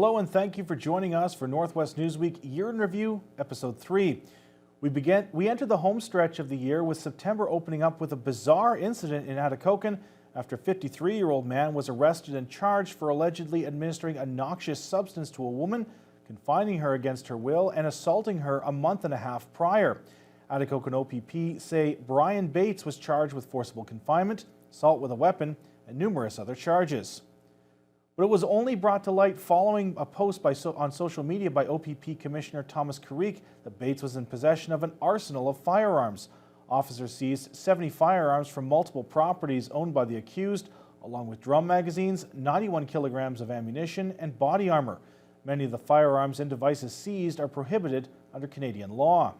Hello and thank you for joining us for Northwest Newsweek Year in Review, Episode 3. We entered the home stretch of the year with September opening up with a bizarre incident in Atikokan after a 53-year-old man was arrested and charged for allegedly administering a noxious substance to a woman, confining her against her will, and assaulting her a month and a half prior. Atikokan OPP say Brian Bates was charged with forcible confinement, assault with a weapon, and numerous other charges. But it was only brought to light following a post on social media by OPP Commissioner Thomas Carrique that Bates was in possession of an arsenal of firearms. Officers seized 70 firearms from multiple properties owned by the accused, along with drum magazines, 91 kilograms of ammunition, and body armor. Many of the firearms and devices seized are prohibited under Canadian law.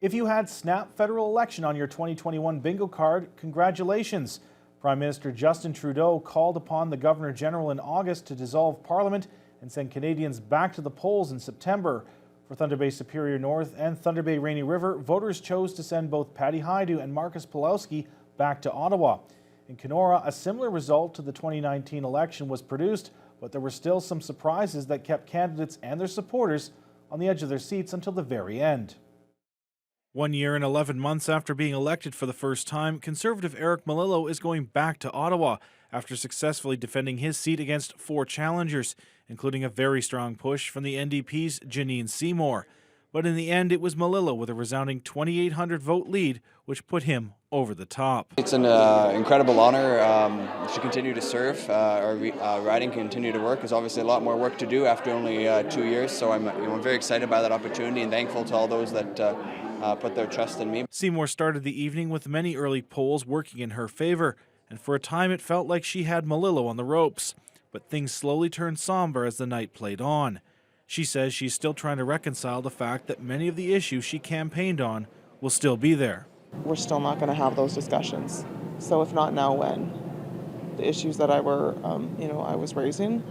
If you had Snap Federal Election on your 2021 bingo card, congratulations. Prime Minister Justin Trudeau called upon the Governor-General in August to dissolve Parliament and send Canadians back to the polls in September. For Thunder Bay Superior North and Thunder Bay Rainy River, voters chose to send both Patty Hajdu and Marcus Pulowski back to Ottawa. In Kenora, a similar result to the 2019 election was produced, but there were still some surprises that kept candidates and their supporters on the edge of their seats until the very end. 1 year and 11 months after being elected for the first time, Conservative Eric Malillo is going back to Ottawa after successfully defending his seat against 4 challengers, including a very strong push from the NDP's Janine Seymour. But in the end, it was Malillo with a resounding 2,800 vote lead, which put him over the top. It's an incredible honor to continue to serve. Our riding continue to work. There's obviously a lot more work to do after only 2 years, so I'm very excited by that opportunity and thankful to all those that put their trust in me. Seymour started the evening with many early polls working in her favor, and for a time it felt like she had Malillo on the ropes. But things slowly turned somber as the night played on. She says she's still trying to reconcile the fact that many of the issues she campaigned on will still be there. We're still not going to have those discussions. So if not now, when? The issues that I was raising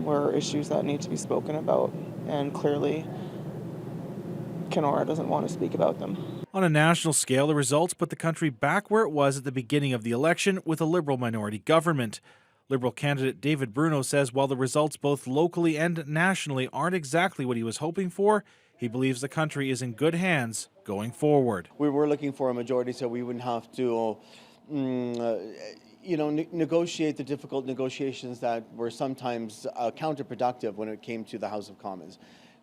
were issues that need to be spoken about, and clearly Kenora doesn't want to speak about them. On a national scale, the results put the country back where it was at the beginning of the election with a Liberal minority government. Liberal candidate David Bruno says while the results both locally and nationally aren't exactly what he was hoping for, he believes the country is in good hands going forward. We were looking for a majority so we wouldn't have to negotiate the difficult negotiations that were sometimes counterproductive when it came to the House of Commons.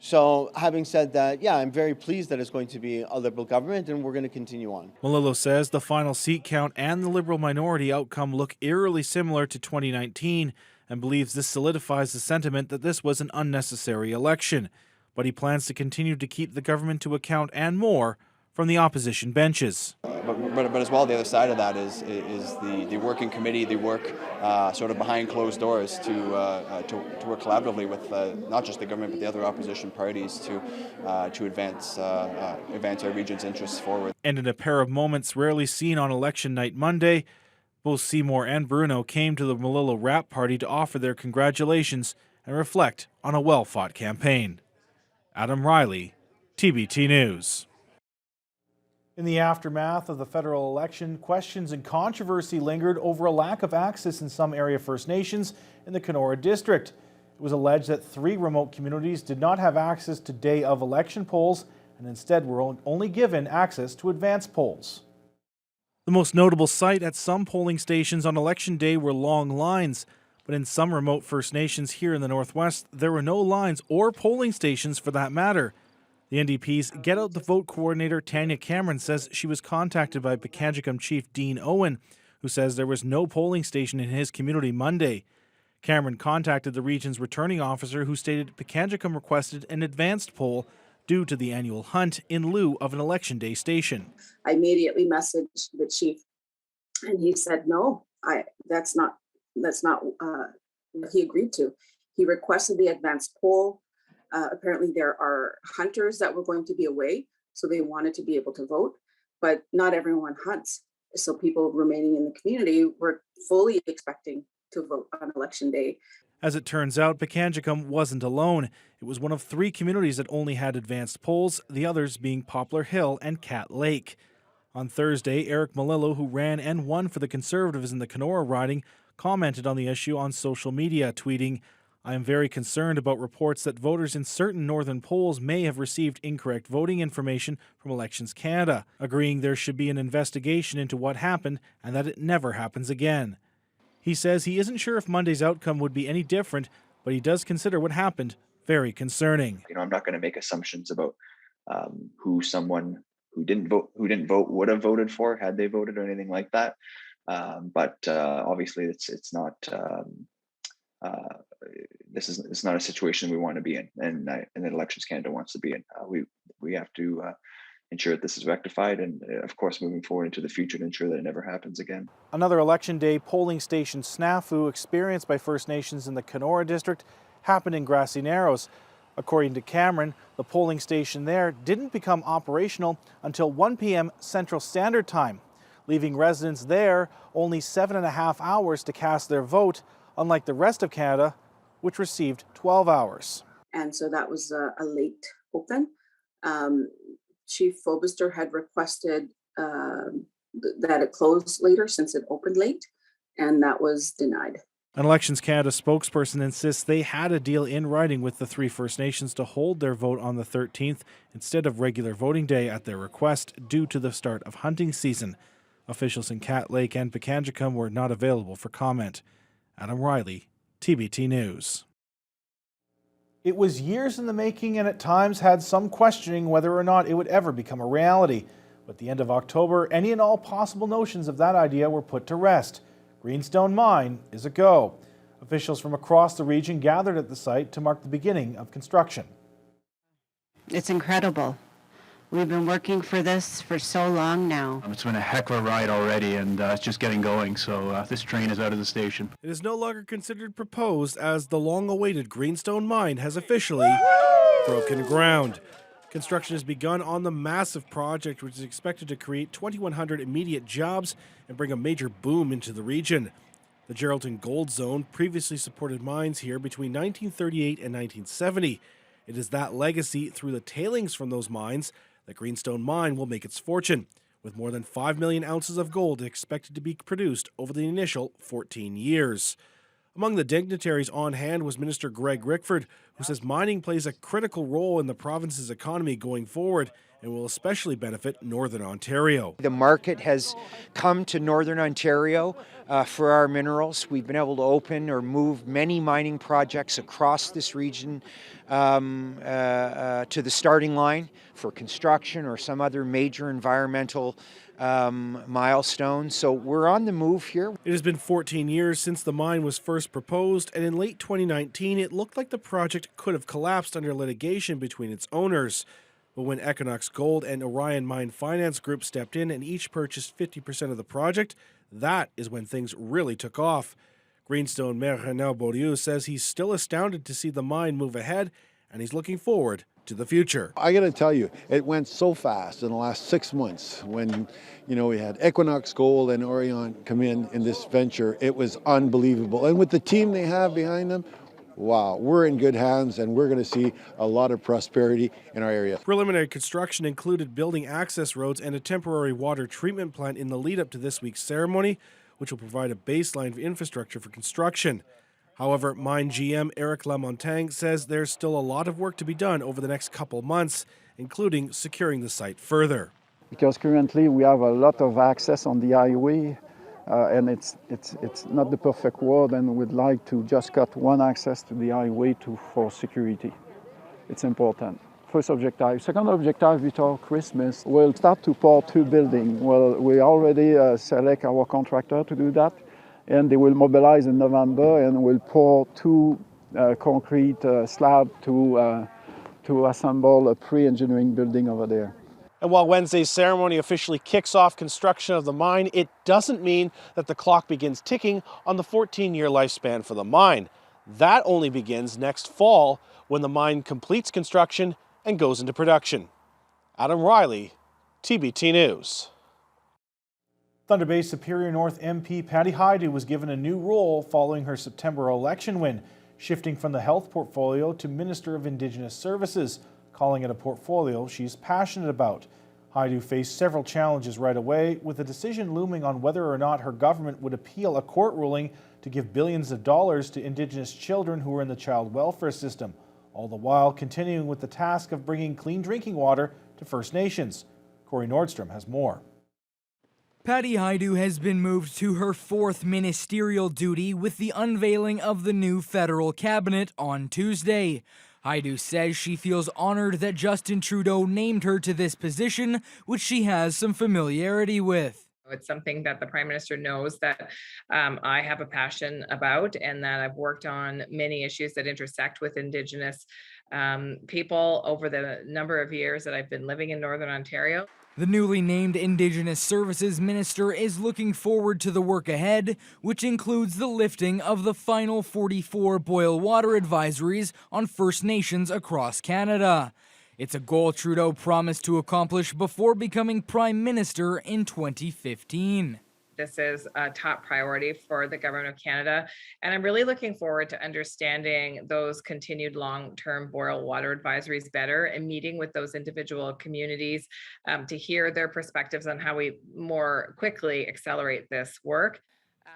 So having said that, yeah, I'm very pleased that it's going to be a Liberal government and we're going to continue on. Malillo says the final seat count and the Liberal minority outcome look eerily similar to 2019 and believes this solidifies the sentiment that this was an unnecessary election. But he plans to continue to keep the government to account and more from the opposition benches. But as well, the other side of that is the working committee, the work sort of behind closed doors to work collaboratively with not just the government but the other opposition parties to advance our region's interests forward. And in a pair of moments rarely seen on election night Monday, both Seymour and Bruno came to the Malillo wrap party to offer their congratulations and reflect on a well-fought campaign. Adam Riley, TBT News. In the aftermath of the federal election, questions and controversy lingered over a lack of access in some area First Nations in the Kenora district. It was alleged that 3 remote communities did not have access to day of election polls and instead were only given access to advance polls. The most notable sight at some polling stations on election day were long lines, but in some remote First Nations here in the Northwest, there were no lines or polling stations for that matter. The NDP's Get Out the Vote coordinator Tanya Cameron says she was contacted by Pikangikum Chief Dean Owen, who says there was no polling station in his community Monday. Cameron contacted the region's returning officer who stated Pikangikum requested an advanced poll due to the annual hunt in lieu of an election day station. I immediately messaged the chief and he said, no, that's not what he agreed to. He requested the advanced poll. Apparently there are hunters that were going to be away, so they wanted to be able to vote, but not everyone hunts. So people remaining in the community were fully expecting to vote on election day. As it turns out, Pikangikum wasn't alone. It was one of 3 communities that only had advanced polls, the others being Poplar Hill and Cat Lake. On Thursday, Eric Malillo, who ran and won for the Conservatives in the Kenora riding, commented on the issue on social media, tweeting, I am very concerned about reports that voters in certain northern polls may have received incorrect voting information from Elections Canada, agreeing there should be an investigation into what happened and that it never happens again. He says he isn't sure if Monday's outcome would be any different, but he does consider what happened very concerning. I'm not going to make assumptions about who someone who didn't vote would have voted for had they voted or anything like that. But obviously, it's not. This is not a situation we want to be in, and that Elections Canada wants to be in. We have to ensure that this is rectified, and of course, moving forward into the future to ensure that it never happens again. Another election day polling station snafu experienced by First Nations in the Kenora district happened in Grassy Narrows. According to Cameron, the polling station there didn't become operational until 1 p.m. Central Standard Time, leaving residents there only 7.5 hours to cast their vote, unlike the rest of Canada, which received 12 hours. And so that was a late open. Chief Fobister had requested that it close later since it opened late, and that was denied. An Elections Canada spokesperson insists they had a deal in writing with the 3 First Nations to hold their vote on the 13th instead of regular voting day at their request due to the start of hunting season. Officials in Cat Lake and Pikangikum were not available for comment. Adam Riley, TBT News. It was years in the making and at times had some questioning whether or not it would ever become a reality. But at the end of October, any and all possible notions of that idea were put to rest. Greenstone Mine is a go. Officials from across the region gathered at the site to mark the beginning of construction. It's incredible. We've been working for this for so long now. It's been a heck of a ride already, and it's just getting going, so this train is out of the station. It is no longer considered proposed as the long-awaited Greenstone Mine has officially broken ground. Construction has begun on the massive project, which is expected to create 2,100 immediate jobs and bring a major boom into the region. The Geraldton Gold Zone previously supported mines here between 1938 and 1970. It is that legacy through the tailings from those mines that Greenstone Mine will make its fortune, with more than 5 million ounces of gold expected to be produced over the initial 14 years. Among the dignitaries on hand was Minister Greg Rickford, who says mining plays a critical role in the province's economy going forward and will especially benefit Northern Ontario. The market has come to Northern Ontario for our minerals. We've been able to open or move many mining projects across this region to the starting line for construction or some other major environmental milestone. So we're on the move here. It has been 14 years since the mine was first proposed, and in late 2019, it looked like the project could have collapsed under litigation between its owners. But when Equinox Gold and Orion Mine Finance Group stepped in and each purchased 50% of the project, that is when things really took off. Greenstone Mayor Renaud Beaulieu says he's still astounded to see the mine move ahead, and he's looking forward to the future. I got to tell you, it went so fast in the last 6 months when, we had Equinox Gold and Orion come in this venture. It was unbelievable. And with the team they have behind them, wow, we're in good hands and we're going to see a lot of prosperity in our area. Preliminary construction included building access roads and a temporary water treatment plant in the lead up to this week's ceremony, which will provide a baseline of infrastructure for construction. However, Mine GM Eric Lamontagne says there's still a lot of work to be done over the next couple months, including securing the site further. Because currently we have a lot of access on the highway, and it's not the perfect world, and we'd like to just cut one access to the highway for security. It's important. First objective. Second objective, before Christmas, we'll start to pour 2 buildings. Well, we already select our contractor to do that, and they will mobilize in November, and we'll pour 2 concrete slabs to assemble a pre-engineering building over there. And while Wednesday's ceremony officially kicks off construction of the mine, it doesn't mean that the clock begins ticking on the 14-year lifespan for the mine. That only begins next fall when the mine completes construction and goes into production. Adam Riley, TBT News. Thunder Bay Superior North MP Patty Hajdu was given a new role following her September election win, shifting from the health portfolio to Minister of Indigenous Services, calling it a portfolio she's passionate about. Haidu faced several challenges right away, with a decision looming on whether or not her government would appeal a court ruling to give billions of dollars to Indigenous children who are in the child welfare system, all the while continuing with the task of bringing clean drinking water to First Nations. Corey Nordstrom has more. Patty Haidu has been moved to her 4th ministerial duty with the unveiling of the new federal cabinet on Tuesday. Haidu says she feels honored that Justin Trudeau named her to this position, which she has some familiarity with. It's something that the Prime Minister knows that I have a passion about, and that I've worked on many issues that intersect with Indigenous people over the number of years that I've been living in Northern Ontario. The newly named Indigenous Services Minister is looking forward to the work ahead, which includes the lifting of the final 44 boil water advisories on First Nations across Canada. It's a goal Trudeau promised to accomplish before becoming Prime Minister in 2015. This is a top priority for the Government of Canada, and I'm really looking forward to understanding those continued long-term boil water advisories better and meeting with those individual communities to hear their perspectives on how we more quickly accelerate this work.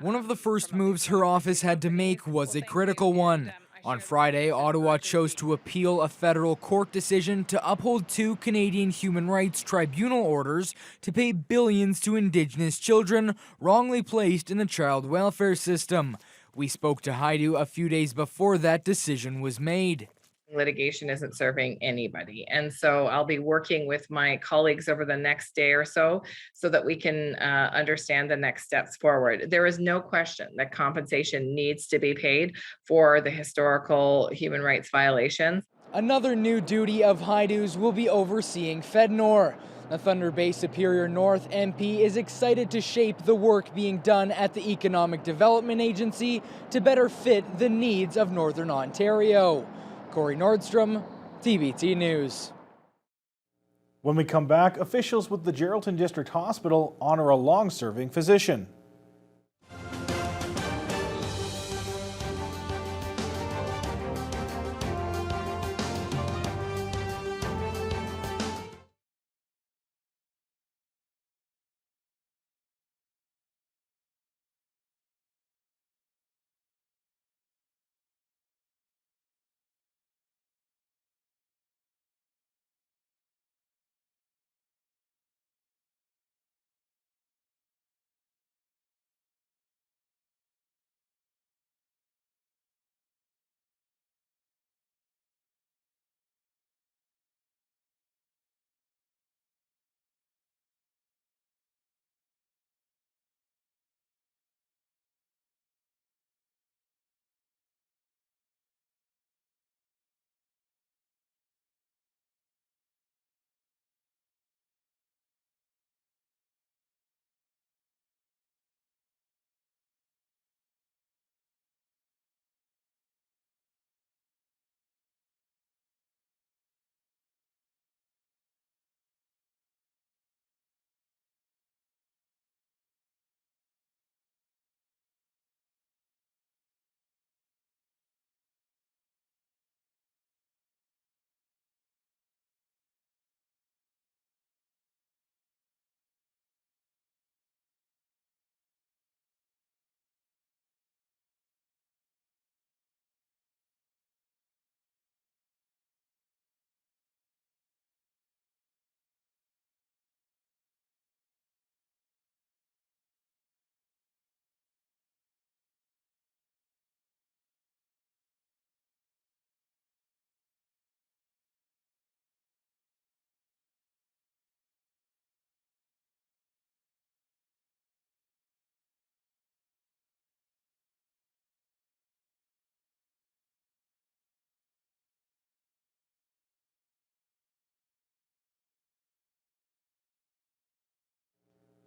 One of the first moves her office had to make was a critical one. On Friday, Ottawa chose to appeal a federal court decision to uphold 2 Canadian Human Rights Tribunal orders to pay billions to Indigenous children wrongly placed in the child welfare system. We spoke to Haidu a few days before that decision was made. Litigation isn't serving anybody. And so I'll be working with my colleagues over the next day or so that we can understand the next steps forward. There is no question that compensation needs to be paid for the historical human rights violations. Another new duty of Haidu's will be overseeing FedNor. The Thunder Bay Superior North MP is excited to shape the work being done at the Economic Development Agency to better fit the needs of Northern Ontario. Corey Nordstrom, TVT News. When we come back, officials with the Geraldton District Hospital honor a long-serving physician.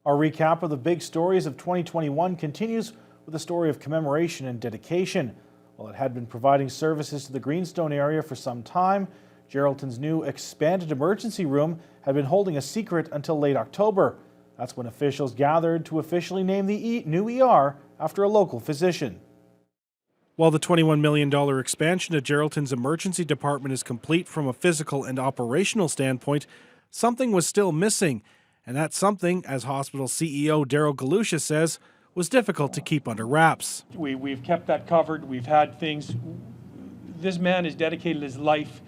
Our recap of the big stories of 2021 continues with a story of commemoration and dedication. While it had been providing services to the Greenstone area for some time, Geraldton's new expanded emergency room had been holding a secret until late October. That's when officials gathered to officially name the new ER after a local physician. While the $21 million expansion of Geraldton's emergency department is complete from a physical and operational standpoint, something was still missing, and that something, as hospital CEO Daryl Galusha says, was difficult to keep under wraps. We've kept that covered. We've had things. This man has dedicated his life,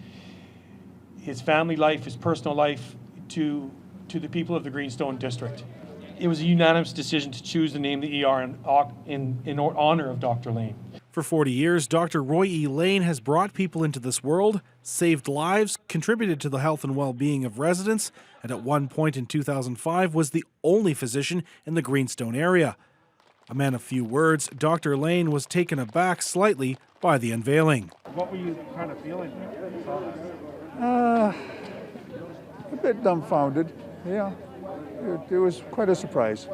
his family life, his personal life to the people of the Greenstone District. It was a unanimous decision to choose to name the ER in honor of Dr. Lane. For 40 years, Dr. Roy E. Lane has brought people into this world, saved lives, contributed to the health and well-being of residents, and at one point in 2005 was the only physician in the Greenstone area. A man of few words, Dr. Lane was taken aback slightly by the unveiling. What were you kind of feeling when you saw this? A bit dumbfounded, yeah. It was quite a surprise.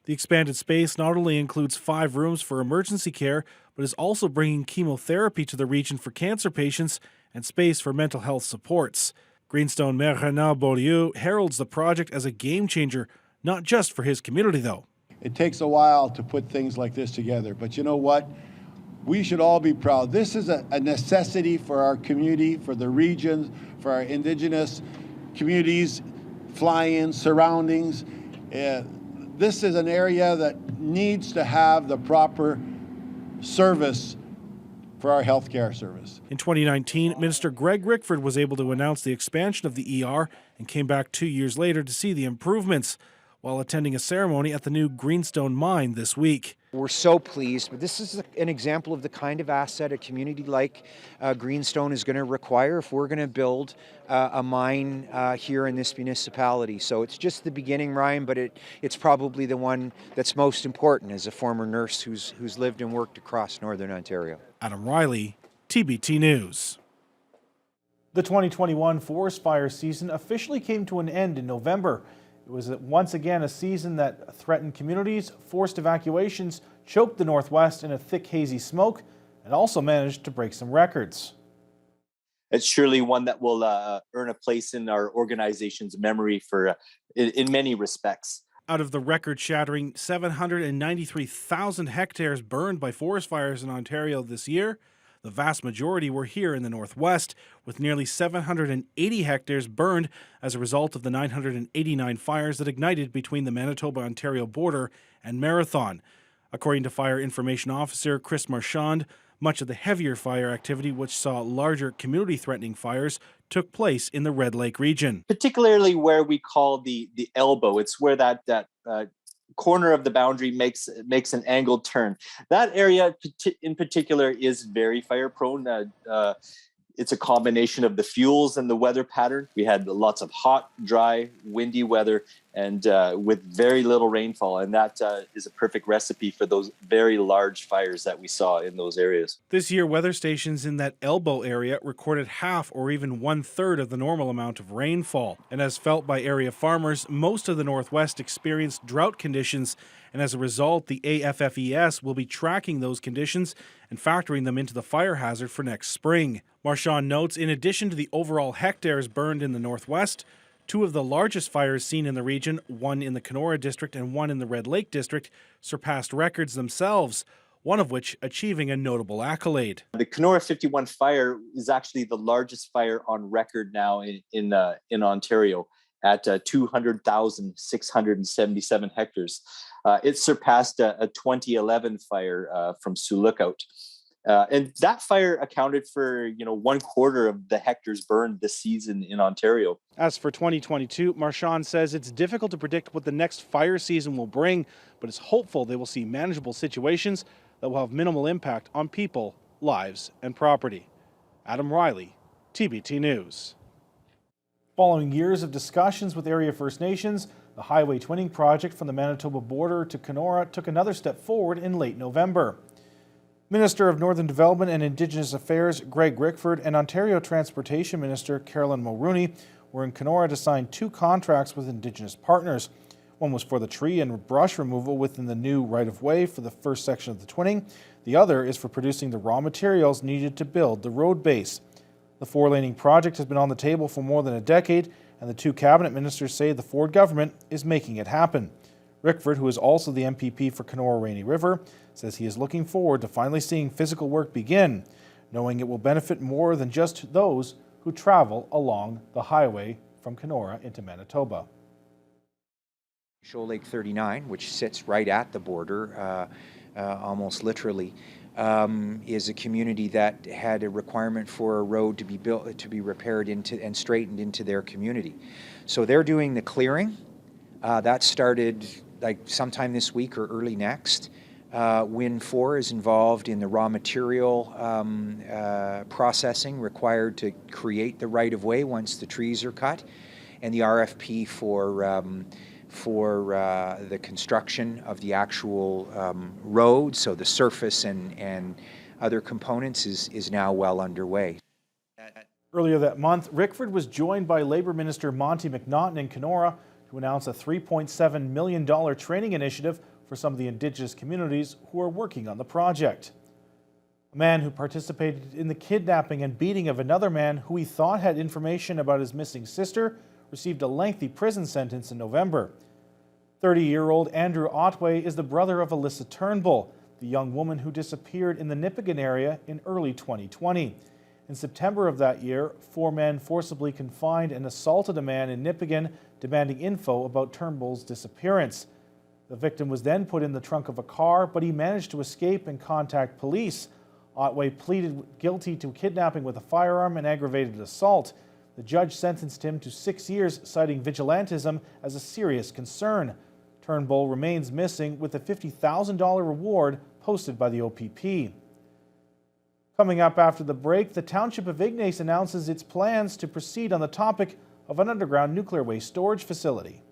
The expanded space not only includes 5 rooms for emergency care, but is also bringing chemotherapy to the region for cancer patients and space for mental health supports. Greenstone Mayor Renard Beaulieu heralds the project as a game changer, not just for his community though. It takes a while to put things like this together, but you know what? We should all be proud. This is a necessity for our community, for the region, for our Indigenous communities, fly-ins, surroundings. This is an area that needs to have the proper service for our healthcare service. In 2019, Minister Greg Rickford was able to announce the expansion of the ER and came back 2 years later to see the improvements while attending a ceremony at the new Greenstone mine this week. We're so pleased, but this is an example of the kind of asset a community like Greenstone is going to require if we're going to build a mine here in this municipality. So it's just the beginning, Ryan, but it's probably the one that's most important as a former nurse who's lived and worked across Northern Ontario. Adam Riley, TBT News. The 2021 forest fire season officially came to an end in November. It was once again a season that threatened communities, forced evacuations, choked the Northwest in a thick, hazy smoke, and also managed to break some records. It's surely one that will earn a place in our organization's memory for in many respects. Out of the record-shattering 793,000 hectares burned by forest fires in Ontario this year, the vast majority were here in the Northwest, with nearly 780 hectares burned as a result of the 989 fires that ignited between the Manitoba-Ontario border and Marathon. According to Fire Information Officer Chris Marchand, much of the heavier fire activity, which saw larger community-threatening fires, took place in the Red Lake region. Particularly where we call the elbow. It's where that corner of the boundary makes an angled turn. That area in particular is very fire prone. It's a combination of the fuels and the weather pattern. We had lots of hot, dry, windy weather and with very little rainfall. And that is a perfect recipe for those very large fires that we saw in those areas. This year, weather stations in that elbow area recorded half or even 1/3 of the normal amount of rainfall. And as felt by area farmers, most of the Northwest experienced drought conditions. And as a result, the AFFES will be tracking those conditions and factoring them into the fire hazard for next spring. Marchand notes, in addition to the overall hectares burned in the Northwest, 2 of the largest fires seen in the region, one in the Kenora District and one in the Red Lake District, surpassed records themselves, one of which achieving a notable accolade. The Kenora 51 fire is actually the largest fire on record now in Ontario at 200,677 hectares. It surpassed a 2011 fire from Sioux Lookout. And that fire accounted for, 1/4 of the hectares burned this season in Ontario. As for 2022, Marchand says it's difficult to predict what the next fire season will bring, but is hopeful they will see manageable situations that will have minimal impact on people, lives, and property. Adam Riley, TBT News. Following years of discussions with area First Nations, the highway twinning project from the Manitoba border to Kenora took another step forward in late November. Minister of Northern Development and Indigenous Affairs Greg Rickford and Ontario Transportation Minister Carolyn Mulroney were in Kenora to sign 2 contracts with Indigenous partners. One was for the tree and brush removal within the new right-of-way for the first section of the twinning. The other is for producing the raw materials needed to build the road base. The 4-laning project has been on the table for more than a decade, and the 2 cabinet ministers say the Ford government is making it happen. Rickford, who is also the MPP for Kenora Rainy River, says he is looking forward to finally seeing physical work begin, knowing it will benefit more than just those who travel along the highway from Kenora into Manitoba. Shoal Lake 39, which sits right at the border, almost literally, is a community that had a requirement for a road to be built, to be repaired into and straightened into their community. So they're doing the clearing. That started like sometime this week or early next. Win 4 is involved in the raw material processing required to create the right-of-way once the trees are cut, and the RFP for the construction of the actual road, so the surface and other components is now well underway. Earlier that month, Rickford was joined by Labour Minister Monty McNaughton in Kenora to announce a $3.7 million training initiative for some of the Indigenous communities who are working on the project. A man who participated in the kidnapping and beating of another man who he thought had information about his missing sister received a lengthy prison sentence in November. 30-year-old Andrew Otway is the brother of Alyssa Turnbull, the young woman who disappeared in the Nipigon area in early 2020. In September of that year, 4 men forcibly confined and assaulted a man in Nipigon, demanding info about Turnbull's disappearance. The victim was then put in the trunk of a car, but he managed to escape and contact police. Otway pleaded guilty to kidnapping with a firearm and aggravated assault. The judge sentenced him to 6 years, citing vigilantism as a serious concern. Turnbull remains missing, with a $50,000 reward posted by the OPP. Coming up after the break, the Township of Ignace announces its plans to proceed on the topic of an underground nuclear waste storage facility.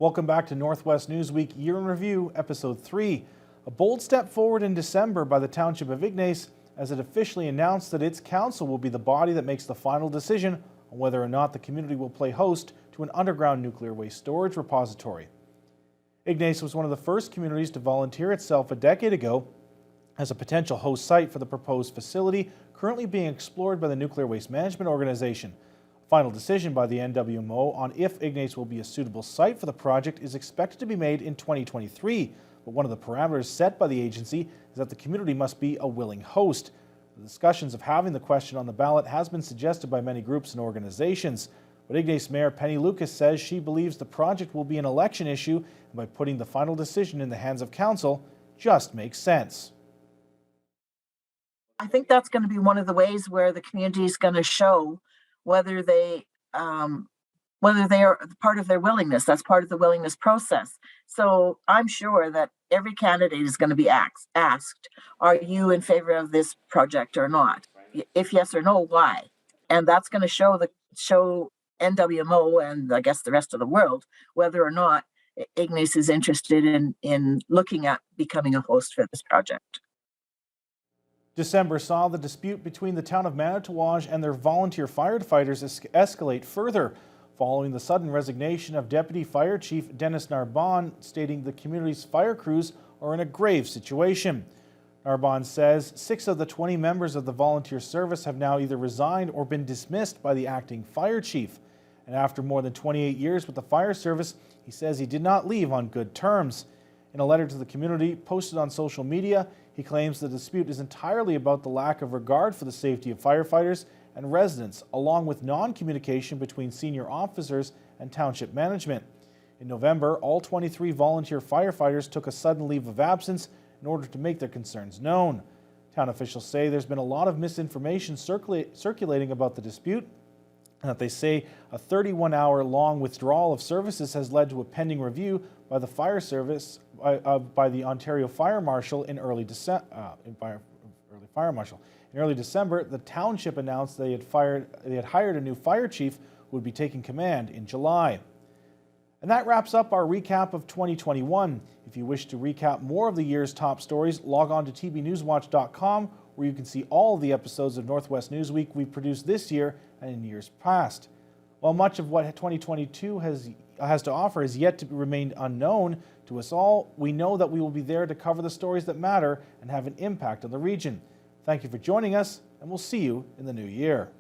Welcome back to Northwest Newsweek Year in Review, Episode 3. A bold step forward in December by the Township of Ignace as it officially announced that its council will be the body that makes the final decision on whether or not the community will play host to an underground nuclear waste storage repository. Ignace was one of the first communities to volunteer itself a decade ago as a potential host site for the proposed facility currently being explored by the Nuclear Waste Management Organization. Final decision by the NWMO on if Ignace will be a suitable site for the project is expected to be made in 2023, but one of the parameters set by the agency is that the community must be a willing host. The discussions of having the question on the ballot has been suggested by many groups and organizations, but Ignace Mayor Penny Lucas says she believes the project will be an election issue, and by putting the final decision in the hands of council just makes sense. I think that's going to be one of the ways where the community is going to show whether they are part of their willingness. That's part of the willingness process. So I'm sure that every candidate is going to be asked, are you in favor of this project or not? If yes or no, why? And that's going to show NWMO and I guess the rest of the world whether or not Ignace is interested in looking at becoming a host for this project. December saw the dispute between the town of Manitowage and their volunteer firefighters escalate further, following the sudden resignation of Deputy Fire Chief Dennis Narbonne, stating the community's fire crews are in a grave situation. Narbonne says 6 of the 20 members of the volunteer service have now either resigned or been dismissed by the acting fire chief. And after more than 28 years with the fire service, he says he did not leave on good terms. In a letter to the community posted on social media, he claims the dispute is entirely about the lack of regard for the safety of firefighters and residents, along with non-communication between senior officers and township management. In November, all 23 volunteer firefighters took a sudden leave of absence in order to make their concerns known. Town officials say there's been a lot of misinformation circulating about the dispute, and that they say a 31-hour-long withdrawal of services has led to a pending review by the fire service by the Ontario Fire Marshal in early December. In early December, the township announced they had hired a new fire chief who would be taking command in July. And that wraps up our recap of 2021. If you wish to recap more of the year's top stories, log on to tbnewswatch.com, where you can see all of the episodes of Northwest Newsweek we've produced this year and in years past. While much of what 2022 has to offer is yet to remain unknown to us all, we know that we will be there to cover the stories that matter and have an impact on the region. Thank you for joining us, and we'll see you in the new year.